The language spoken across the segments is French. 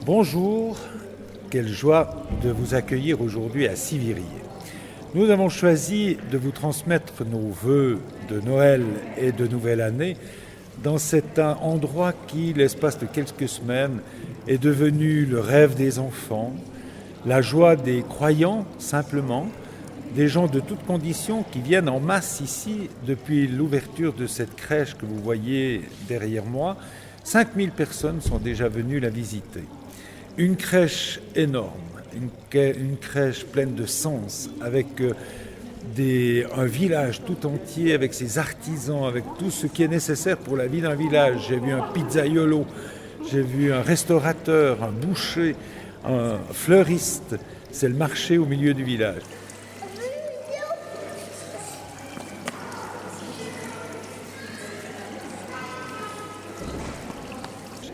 Bonjour, quelle joie de vous accueillir aujourd'hui à Sivirier. Nous avons choisi de vous transmettre nos vœux de Noël et de Nouvelle Année dans cet endroit qui, l'espace de quelques semaines, est devenu le rêve des enfants, la joie des croyants simplement, des gens de toutes conditions qui viennent en masse ici depuis l'ouverture de cette crèche que vous voyez derrière moi. 5000 personnes sont déjà venues la visiter. Une crèche énorme, une crèche pleine de sens, avec un village tout entier, avec ses artisans, avec tout ce qui est nécessaire pour la vie d'un village. J'ai vu un pizzaiolo, j'ai vu un restaurateur, un boucher, un fleuriste. C'est le marché au milieu du village.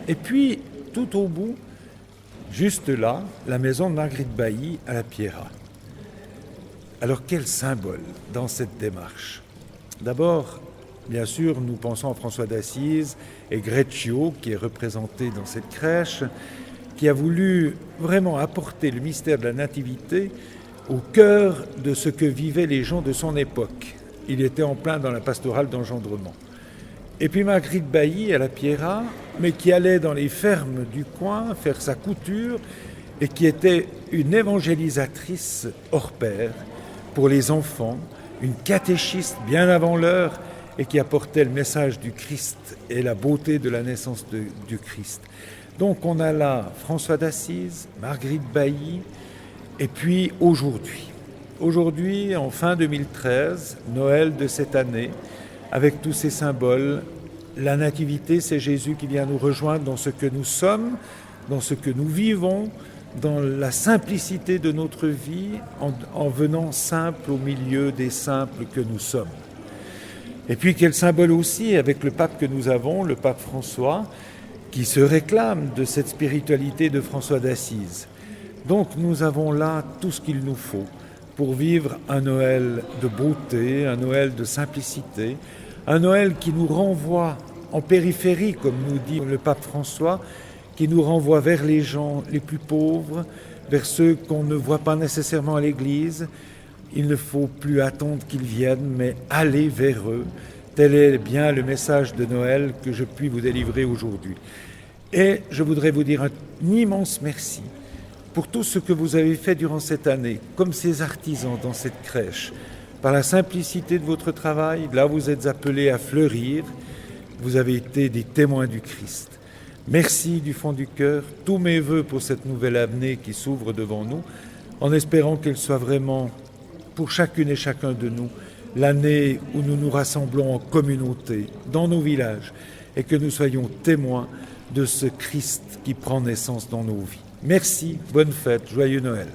Et puis, tout au bout, juste là, la maison de Marguerite Bailly à la Pierra. Alors quel symbole dans cette démarche? D'abord, bien sûr, nous pensons à François d'Assise et Greccio, qui est représenté dans cette crèche, qui a voulu vraiment apporter le mystère de la Nativité au cœur de ce que vivaient les gens de son époque. Il était en plein dans la pastorale d'engendrement. Et puis Marguerite Bailly à la Pierra, mais qui allait dans les fermes du coin faire sa couture et qui était une évangélisatrice hors pair pour les enfants, une catéchiste bien avant l'heure et qui apportait le message du Christ et la beauté de la naissance du Christ. Donc on a là François d'Assise, Marguerite Bailly et puis aujourd'hui, en fin 2013, Noël de cette année, avec tous ces symboles, la Nativité, c'est Jésus qui vient nous rejoindre dans ce que nous sommes, dans ce que nous vivons, dans la simplicité de notre vie, en venant simple au milieu des simples que nous sommes. Et puis quel symbole aussi avec le pape que nous avons, le pape François, qui se réclame de cette spiritualité de François d'Assise. Donc nous avons là tout ce qu'il nous faut pour vivre un Noël de beauté, un Noël de simplicité, un Noël qui nous renvoie en périphérie, comme nous dit le pape François, qui nous renvoie vers les gens les plus pauvres, vers ceux qu'on ne voit pas nécessairement à l'église. Il ne faut plus attendre qu'ils viennent, mais aller vers eux. Tel est bien le message de Noël que je puis vous délivrer aujourd'hui. Et je voudrais vous dire un immense merci pour tout ce que vous avez fait durant cette année, comme ces artisans dans cette crèche. Par la simplicité de votre travail, là vous êtes appelés à fleurir, vous avez été des témoins du Christ. Merci du fond du cœur, tous mes vœux pour cette nouvelle année qui s'ouvre devant nous, en espérant qu'elle soit vraiment, pour chacune et chacun de nous, l'année où nous nous rassemblons en communauté, dans nos villages, et que nous soyons témoins de ce Christ qui prend naissance dans nos vies. Merci, bonne fête, joyeux Noël.